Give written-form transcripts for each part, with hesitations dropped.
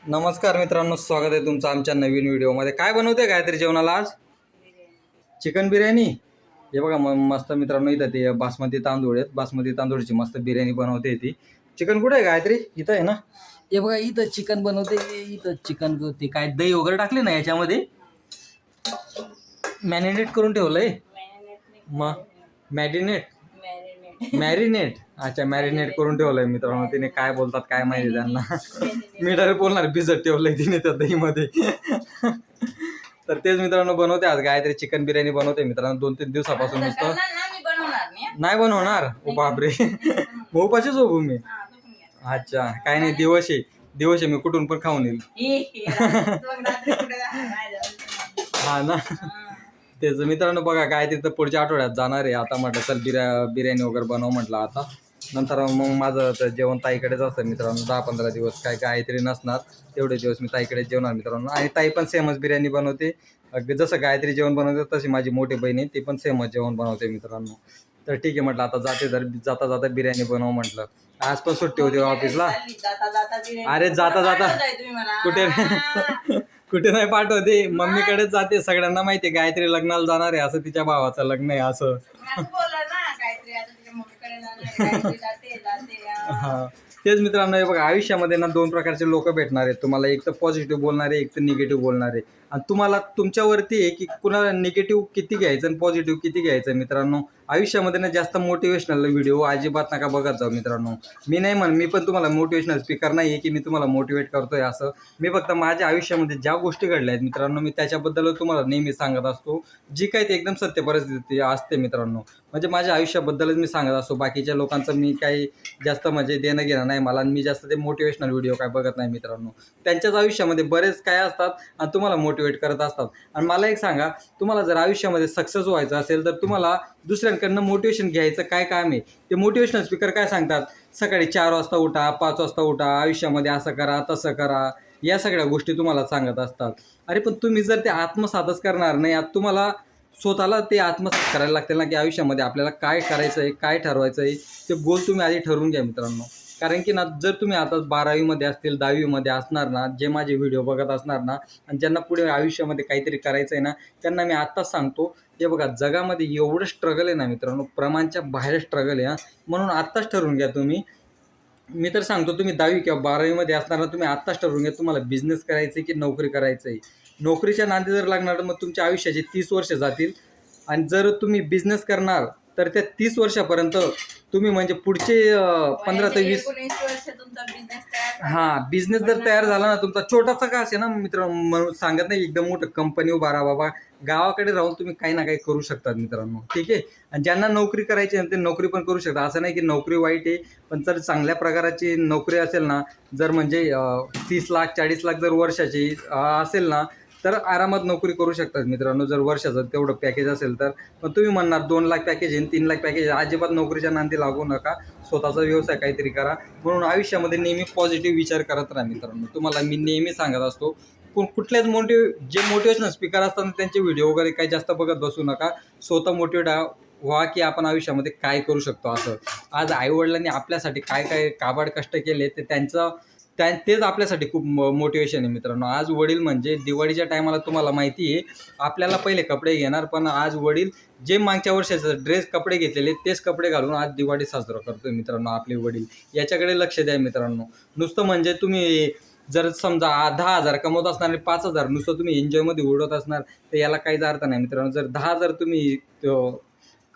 नमस्कार मित्रांनो, स्वागत आहे तुमचं आमच्या नवीन व्हिडिओमध्ये. काय बनवते गायत्री जेवणाला आज? चिकन बिर्याणी. हे बघा मस्त मित्रांनो, इथं ते बासमती तांदूळ आहेत. बासमती तांदूळची मस्त बिर्याणी बनवते ती. चिकन कुठे आहे गायत्री? इथं आहे ना. हे बघा इथं चिकन बनवते. इथं चिकन ते काय दही वगैरे टाकले ना याच्यामध्ये, मॅरिनेट करून ठेवलंय. मग मॅरिनेट अच्छा, मॅरिनेट करून ठेवलंय मित्रांनो. तिने काय बोलतात काय माहिती त्यांना. मी डायरेक्ट बोलणार भिजत ठेवलंय तिने त्या दहीमध्ये. तर तेच मित्रांनो बनवते आज गायत्री चिकन बिर्याणी बनवते मित्रांनो. 2-3 दिवसापासून नुसतं नाही बनवणार. ओ बापरे, भाऊपाशीच हो मी. अच्छा, काय नाही, दिवस आहे मी कुठून पण खाऊन येईल. हा ना. तेच मित्रांनो बघा काय तिथं पुढच्या आठवड्यात जाणार आहे. आता म्हटलं चल बिर्याणी वगैरे बनव म्हटलं आता. नंतर मग माझं तर जेवण ताईकडेच असतं मित्रांनो. 10-15 दिवस काय गायत्री नसणार तेवढे दिवस मी ताईकडेच जेवणार मित्रांनो. आणि ताई पण सेमच बिर्याणी बनवते. जसं गायत्री जेवण बनवते तशी माझी मोठी बहीण आहे, ती पण सेमच जेवण बनवते मित्रांनो. तर ठीक आहे म्हटलं आता जाता जाता बिर्याणी बनव म्हटलं. आज पण सुट्टी होती ऑफिसला. अरे जाता कुठे नाही पाठवते, मम्मीकडेच जाते. सगळ्यांना माहिती आहे गायत्री लग्नाला जाणार आहे, असं तिच्या भावाचं लग्न आहे असं. हा तेच मित्रांनो, हे बघा आयुष्यामध्ये ना 2 प्रकारचे लोक भेटणार आहेत तुम्हाला. एक तर पॉझिटिव्ह बोलणारे, एक तर निगेटिव्ह बोलणारे. आणि तुम्हाला तुमच्यावरती आहे की कुणाला निगेटिव्ह किती घ्यायचं आणि पॉझिटिव्ह किती घ्यायचं मित्रांनो. आयुष्यामध्ये ना जास्त मोटिवेशनल व्हिडिओ अजिबात नका बघत जाऊ मित्रांनो. मी पण तुम्हाला मोटिवेशनल स्पीकर नाही आहे की मी तुम्हाला मोटिवेट करतोय असं. मी फक्त माझ्या आयुष्यामध्ये ज्या गोष्टी घडल्या आहेत मित्रांनो, मी त्याच्याबद्दल तुम्हाला नेहमी सांगत असतो. जी काही ते एकदम सत्य परिस्थिती असते मित्रांनो. म्हणजे माझ्या आयुष्याबद्दलच मी सांगत असतो. बाकीच्या लोकांचं मी काही जास्त म्हणजे देणं घेणं नाही मला. आणि मी जास्त ते मोटिवेशनल व्हिडिओ काय बघत नाही मित्रांनो. त्यांच्याच आयुष्यामध्ये बरेच काय असतात आणि तुम्हाला मोटिवेट करत असतात. आणि मला एक सांगा, तुम्हाला जर आयुष्यामध्ये सक्सेस व्हायचं असेल तर तुम्हाला दुसऱ्यांकडनं मोटिवेशन घ्यायचं काय काम आहे? ते मोटिवेशनल स्पीकर काय सांगतात? सकाळी 4 वाजता उठा, 5 वाजता उठा, आयुष्यामध्ये असं करा तसं करा, या सगळ्या गोष्टी तुम्हाला सांगत असतात. अरे पण तुम्ही जर ते आत्मसातच करणार नाही, आता तुम्हाला स्वतःला ते आत्मसात करायला लागतील ना, की आयुष्यामध्ये आपल्याला काय करायचं आहे, काय ठरवायचं आहे, ते गोल तुम्ही आधी ठरवून घ्या मित्रांनो. कारण की ना, जर तुम्ही आता 12वीमध्ये असतील, 10वीमध्ये असणार ना, जे माझे व्हिडिओ बघत असणार ना आणि ज्यांना पुढे आयुष्यामध्ये काहीतरी करायचं आहे ना, त्यांना मी आत्ताच सांगतो, हे बघा जगामध्ये एवढं स्ट्रगल आहे ना मित्रांनो, प्रमाणच्या बाहेर स्ट्रगल आहे. म्हणून आत्ताच ठरवून घ्या तुम्ही. मी तर सांगतो, तुम्ही 10वी किंवा 12वीमध्ये असणार ना, तुम्ही आत्ताच ठरवून घ्या तुम्हाला बिझनेस करायचं आहे की नोकरी करायचं आहे. नोकरीच्या नादी जर लागणार तर मग तुमच्या आयुष्याचे 30 वर्ष जातील. आणि जर तुम्ही बिझनेस करणार तर त्या 30 वर्षापर्यंत तुम्ही म्हणजे पुढचे 15 ते 20 हां, बिझनेस जर तयार झाला ना तुमचा, छोटासा का असे ना मित्रांनो, सांगत नाही एकदम मोठं कंपनी उभा राहा बाबा. गावाकडे राहून तुम्ही काही ना काही करू शकतात मित्रांनो, ठीक आहे. आणि ज्यांना नोकरी करायची आहे ते नोकरी पण करू शकतात. असं नाही की नोकरी वाईट आहे, पण जर चांगल्या प्रकाराची नोकरी असेल ना, जर म्हणजे 30 लाख 40 लाख जर वर्षाची असेल ना, तर आरामात नोकरी करू शकतात मित्रांनो. जर वर्षाचं तेवढं पॅकेज असेल तर. पण तुम्ही म्हणणार 2 लाख पॅकेज आहे, 3 लाख पॅकेज आहे, अजिबात नोकरीच्या नांदी लागू नका. स्वतःचा व्यवसाय काहीतरी करा. म्हणून आयुष्यामध्ये नेहमी पॉझिटिव्ह विचार करत राहा मित्रांनो. तुम्हाला मी नेहमी सांगत असतो, कुठल्याच जे मोटिवेशनल स्पीकर असतात त्यांचे व्हिडिओ वगैरे काही जास्त बघत बसू नका. स्वतः मोटिवेट व्हा की आपण आयुष्यामध्ये काय करू शकतो असं. आज आईवडिलांनी आपल्यासाठी काय काय काबाड कष्ट केले ते तेच आपल्यासाठी खूप मोटिवेशन आहे मित्रांनो. आज वडील म्हणजे दिवाळीच्या टायमाला तुम्हाला माहिती आहे आपल्याला पहिले कपडे घेणार, पण आज वडील जे मागच्या वर्षाचं कपडे घेतलेले तेच कपडे घालून आज दिवाळी साजरा करतोय मित्रांनो आपले वडील. याच्याकडे लक्ष द्या मित्रांनो. नुसतं म्हणजे तुम्ही जर समजा 10,000 कमवत असणार आणि 5,000 नुसतं तुम्ही एन्जॉयमध्ये उडवत असणार तर याला काहीच अर्थ नाही मित्रांनो. जर 10,000 तुम्ही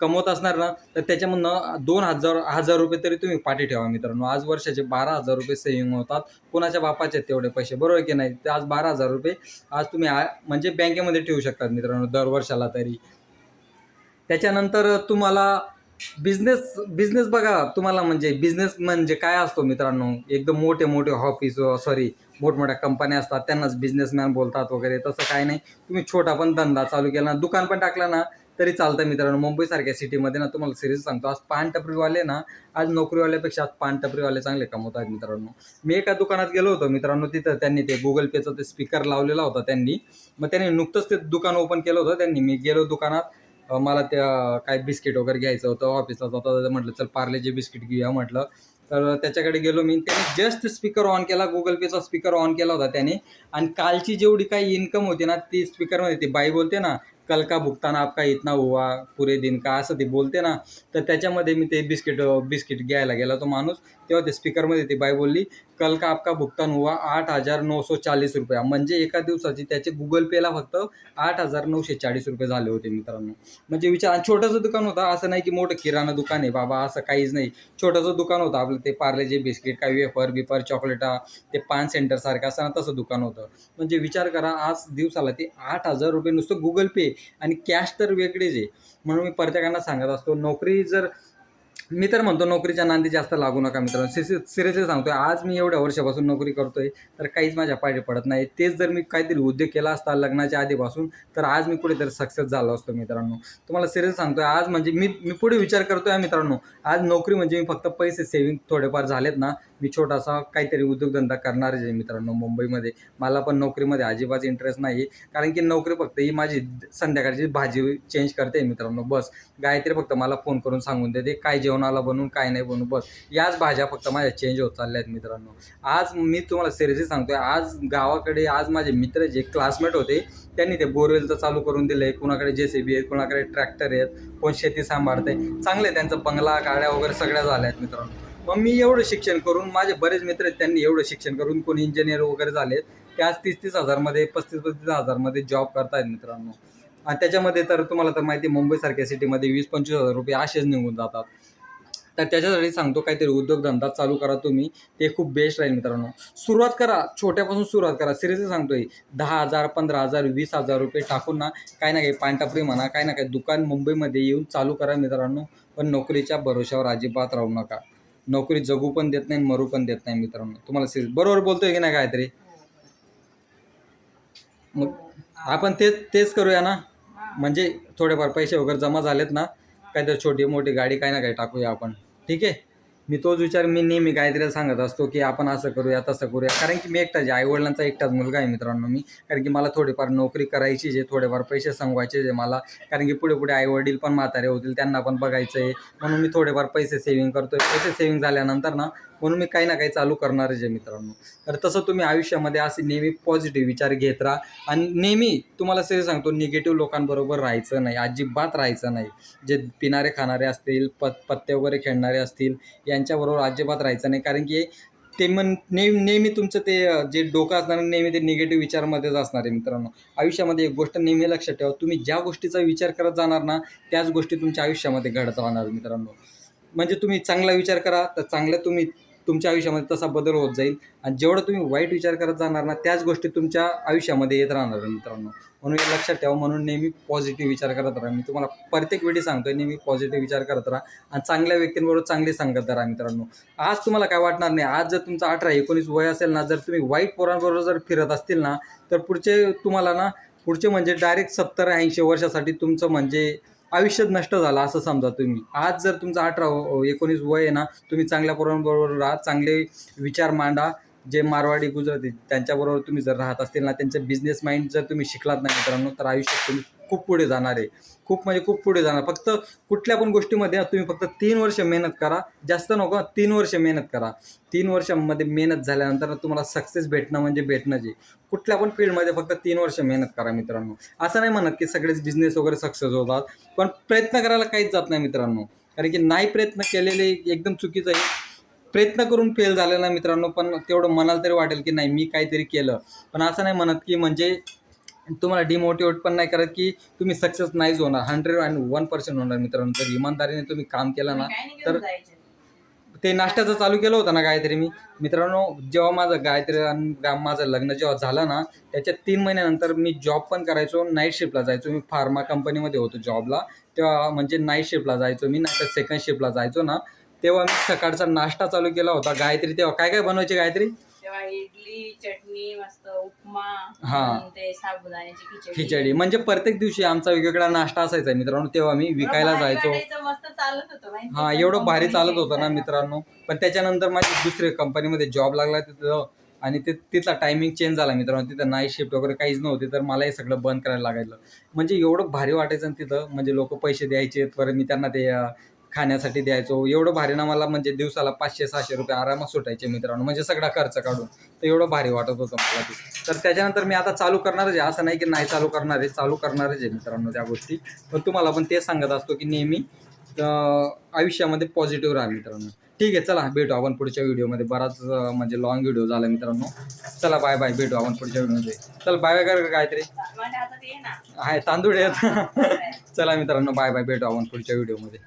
कमवत असणार ना, तर त्याच्यामधनं 2,000 रुपये तरी तुम्ही पाठी ठेवा मित्रांनो. आज वर्षाचे 12,000 रुपये सेव्हिंग होतात. कोणाच्या बापाचे तेवढे पैसे, बरोबर की नाही? ते आज 12,000 रुपये आज तुम्ही म्हणजे बँकेमध्ये ठेवू शकतात मित्रांनो दर वर्षाला तरी. त्याच्यानंतर तुम्हाला बिझनेस बघा. तुम्हाला म्हणजे बिझनेस म्हणजे काय असतो मित्रांनो, एकदम मोठे मोठमोठ्या कंपन्या असतात त्यांनाच बिझनेसमॅन बोलतात वगैरे. तसं काय नाही. तुम्ही छोटा पण धंदा चालू केला ना, दुकान पण टाकला ना तरी चालतं मित्रांनो. मुंबईसारख्या सिटीमध्ये ना तुम्हाला सिरीज सांगतो, आज पान टपरीवाले ना आज नोकरीवाल्यापेक्षा आज पान टपरीवाले चांगले कमवत आहेत मित्रांनो. मी एका दुकानात गेलो होतो मित्रांनो, तिथं त्यांनी ते गुगल पेचं ते स्पीकर लावलेला होता त्यांनी. मग त्यांनी नुकतंच ते दुकान ओपन केलं होतं त्यांनी. मी गेलो दुकानात, मला त्या काय बिस्किट वगैरे घ्यायचं होतं. ऑफिसला जाता म्हटलं चल पार्लेचे बिस्किट घेऊया म्हटलं. तर त्याच्याकडे गेलो मी. त्याने जस्ट स्पीकर ऑन केला, गुगल पेचा स्पीकर ऑन केला होता त्याने, आणि कालची जेवढी काही इन्कम होती ना ती स्पीकरमध्ये, ती बाई बोलते ना, कल का भुगतान आपका इतना हुआ पुरे दिन का, असं ती बोलते ना. तर त्याच्यामध्ये मी ते बिस्किट घ्यायला गेला तो माणूस, तेव्हा ते स्पीकरमध्ये ती बाई बोलली, कल का आपका भुगतान हुआ 8,940 रुपया. म्हणजे एका दिवसाची त्याचे गुगल पेला फक्त 8,940 रुपये झाले होते मित्रांनो. म्हणजे विचार. आणि छोटंसं दुकान होतं, असं नाही की मोठं किराणा दुकान आहे बाबा, असं काहीच नाही. छोटंसं दुकान होतं आपलं, ते पार्लेजी बिस्किट, काही वेफर बिफर चॉकलेटा, ते पान सेंटरसारखं असं ना तसं दुकान होतं. म्हणजे विचार करा, आज दिवसाला ते 8,000 रुपये नुसतं गुगल पे, आणि कॅश तर वेगळीच आहे. म्हणून मी प्रत्येकांना सांगत असतो, नोकरी जर, मी तर म्हणतो नोकरीच्या नांदी जास्त लागू नका मित्रांनो. सिरियसली सांगतोय, आज मी एवढ्या वर्षापासून नोकरी करतोय तर काहीच माझ्या पाठी पडत नाही. तेच जर मी काहीतरी उद्योग केला असता लग्नाच्या आधीपासून, तर आज मी कुठेतरी सक्सेस झालो असतो मित्रांनो. तुम्हाला सिरियस सांगतोय, आज म्हणजे मी पुढे विचार करतोय मित्रांनो. आज नोकरी म्हणजे मी फक्त पैसे सेव्हिंग थोडेफार झालेत ना, मी छोटासा काहीतरी उद्योगधंदा करणारच आहे मित्रांनो मुंबईमध्ये. मला पण नोकरीमध्ये अजिबात इंटरेस्ट नाही, कारण की नोकरी फक्त ही माझी संध्याकाळची भाजी चेंज करते मित्रांनो, बस. गायत्री फक्त मला फोन करून सांगून देते काय जेवणाला बनवून काय नाही बनवून, बस. याच भाज्या फक्त माझ्या चेंज होत चालल्या आहेत मित्रांनो. आज मी तुम्हाला सिरियसली सांगतोय, आज गावाकडे, आज माझे मित्र जे क्लासमेट होते त्यांनी ते बोरवेलचं चालू करून दिलं आहे. कुणाकडे JCB आहेत, कुणाकडे ट्रॅक्टर आहेत, कोण शेती सांभाळते, चांगले त्यांचं बंगला गाड्या वगैरे सगळ्या झाल्या आहेत मित्रांनो. मग मी एवढं शिक्षण करून, माझे बरेच मित्र आहेत त्यांनी एवढं शिक्षण करून, कोणी इंजिनियर वगैरे झालेत, ते आज 30-30 हजारमध्ये, 35-35 हजारमध्ये जॉब करतायत मित्रांनो. आणि त्याच्यामध्ये तर तुम्हाला तर माहिती आहे, मुंबईसारख्या सिटीमध्ये 20-25 हजार रुपये असेच निघून जातात. तर त्याच्यासाठी सांगतो, काहीतरी उद्योगधंदा चालू करा तुम्ही, ते खूप बेस्ट राहील मित्रांनो. सुरुवात करा, छोट्यापासून सुरुवात करा. सिरियसली सांगतोय, 10,000, 15,000, 20,000 रुपये टाकून ना, काही ना काही पानटपरी म्हणा, काही ना काही दुकान मुंबईमध्ये येऊन चालू करा मित्रांनो. पण नोकरीच्या भरोश्यावर अजिबात राहू नका. नोकरी जगू पण देत नाही, मरू पण देत नाही मित्रांनो. तुम्हाला बरोबर बोलतोय की नाही काहीतरी? मग आपण तेच करूया ना. म्हणजे थोडेफार पैसे वगैरे जमा झालेत ना, काहीतरी छोटी मोठी गाडी काही ना काही टाकूया आपण. ठीक आहे. मी तोच विचार मी नेहमी गायत्रीला सांगत असतो, की आपण असं करूया तसं करूया. कारण की मी एकटाच आहे, आईवडिलांचा एकटाच मुलगा आहे मित्रांनो मी. कारण की मला थोडीफार नोकरी करायची आहे, थोडेफार पैसे संगवायचे आहे मला. कारण की पुढे पुढे आईवडील पण म्हातारे होतील, त्यांना पण बघायचं आहे. म्हणून मी थोडेफार पैसे सेव्हिंग करतोय. पैसे सेव्हिंग झाल्यानंतर ना, म्हणून मी काही ना काही चालू करणारच आहे मित्रांनो. तर तसं तुम्ही आयुष्यामध्ये असे नेहमी पॉझिटिव्ह विचार घेत राहा. आणि नेहमी तुम्हाला ते सांगतो, निगेटिव्ह लोकांबरोबर राहायचं नाही, अजिबात राहायचं नाही. जे पिणारे खाणारे असतील, पत्ते वगैरे खेळणारे असतील, यांच्याबरोबर अजिबात राहायचं नाही. कारण की ते नेहमी तुमचं ते जे डोकं असणार नेहमी ते निगेटिव्ह विचारमध्येच असणार आहे मित्रांनो. आयुष्यामध्ये एक गोष्ट नेहमी लक्षात ठेवा, तुम्ही ज्या गोष्टीचा विचार करत जाणार ना, त्याच गोष्टी तुमच्या आयुष्यामध्ये घडत राहणार मित्रांनो. म्हणजे तुम्ही चांगला विचार करा तर चांगलं तुमच्या आयुष्यामध्ये तसा बदल होत जाईल. आणि जेवढं तुम्ही वाईट विचार करत जाणार ना, त्याच गोष्टी तुमच्या आयुष्यामध्ये येत राहणार मित्रांनो. म्हणून हे लक्षात ठेवा. म्हणून नेहमी पॉझिटिव्ह विचार करत राहा. मी तुम्हाला प्रत्येक वेळी सांगतोय, नेहमी पॉझिटिव्ह विचार करत राहा आणि चांगल्या व्यक्तींबरोबर चांगली संगत राहा मित्रांनो. आज तुम्हाला काय वाटणार नाही. आज जर तुमचं 18-19 वय असेल ना, जर तुम्ही वाईट पोरांबरोबर जर फिरत असतील ना, तर पुढचे म्हणजे डायरेक्ट 70-80 वर्षासाठी तुमचं म्हणजे आयुष्यच नष्ट झालं असं समजा तुम्ही. आज जर तुमचं 18-19 वय आहे ना, तुम्ही चांगल्या पोरांबरोबर राहा, चांगले विचार मांडा. जे मारवाडी गुजराती त्यांच्याबरोबर तुम्ही जर राहत असतील ना, त्यांचं बिझनेस माइंड जर तुम्ही शिकलात नाही मित्रांनो, तर आयुष्यात तुम्ही खूप पुढे जाणार आहे. खूप म्हणजे खूप पुढे जाणार. फक्त कुठल्या पण गोष्टीमध्ये तुम्ही फक्त 3 वर्ष मेहनत करा. जास्त नको, 3 वर्ष मेहनत करा. 3 वर्षांमध्ये मेहनत झाल्यानंतर तुम्हाला सक्सेस भेटणं म्हणजे भेटणंच आहे. कुठल्या पण फील्डमध्ये फक्त 3 वर्ष मेहनत करा मित्रांनो. असं नाही म्हणत की सगळेच बिझनेस वगैरे सक्सेस होतात, पण प्रयत्न करायला काहीच जात नाही मित्रांनो. कारण की नाही प्रयत्न केलेले एकदम चुकीचं आहे. प्रयत्न करून फेल झाले ना मित्रांनो, पण तेवढं मनाला तरी वाटेल की नाही मी काहीतरी केलं. पण असं नाही म्हणत की म्हणजे तुम्हाला डिमोटिवेट पण नाही करत की तुम्ही सक्सेस नाहीच होणार. 101% होणार मित्रांनो. जर इमानदारीने तुम्ही काम केलं ना, तर ते नाश्त्याचं चालू केलं होतं ना गायत्री मी मित्रांनो. जेव्हा माझं लग्न जेव्हा झालं ना, त्याच्या 3 महिन्यानंतर मी जॉब पण करायचो, नाईट शिफ्टला जायचो. मी फार्मा कंपनीमध्ये होतो जॉबला. तेव्हा म्हणजे नाईट शिफ्टला जायचो मी, नाही तर सेकंड शिफ्टला जायचो ना, तेव्हा मी सकाळचा नाश्ता चालू केला होता. गायत्री तेव्हा काय काय बनवायची गायत्री? तेव्हा इडली, चटणी, मस्त उपमा, हां. ते साबुदाण्याची खिचडी. म्हणजे प्रत्येक दिवशी आमचा वेगवेगळा नाश्ता असायचा मित्रांनो. तेव्हा मी विकायला जायचो. मस्त चालत होतं माहिती हां, एवढं भारी चालत होतं ना मित्रांनो. पण त्याच्यानंतर माझी दुसऱ्या कंपनीमध्ये जॉब लागला तिथं, आणि तिथला टायमिंग चेंज झाला मित्रांनो. तिथं नाईट शिफ्ट वगैरे काहीच नव्हती, तर मला हे सगळं बंद करायला लागायचं. म्हणजे एवढं भारी वाटायचं ना तिथं. म्हणजे लोकं पैसे द्यायचे, परत मी त्यांना ते खाण्यासाठी द्यायचो. एवढं भारी ना मला, म्हणजे दिवसाला 500-600 रुपये आरामात सुटायचे मित्रांनो, म्हणजे सगळा खर्च काढून. तर एवढं भारी वाटत होतं मला ते. तर त्याच्यानंतर मी आता चालू करणारच आहे, असं नाही की नाही चालू करणार आहे, चालू करणारच आहे मित्रांनो त्या गोष्टी. पण तुम्हाला पण तेच सांगत असतो की नेहमी आयुष्यामध्ये पॉझिटिव्ह राहा मित्रांनो. ठीक आहे, चला भेटू आपण पुढच्या व्हिडिओमध्ये. बराच म्हणजे लॉंग व्हिडिओ झाला मित्रांनो. चला बाय बाय, भेटू आपण पुढच्या व्हिडिओमध्ये. चल बाय बाय कर काहीतरी म्हणजे आता ते ना आहे, तांदूळ आहेत. चला मित्रांनो, बाय बाय, भेटू आपण पुढच्या व्हिडिओमध्ये.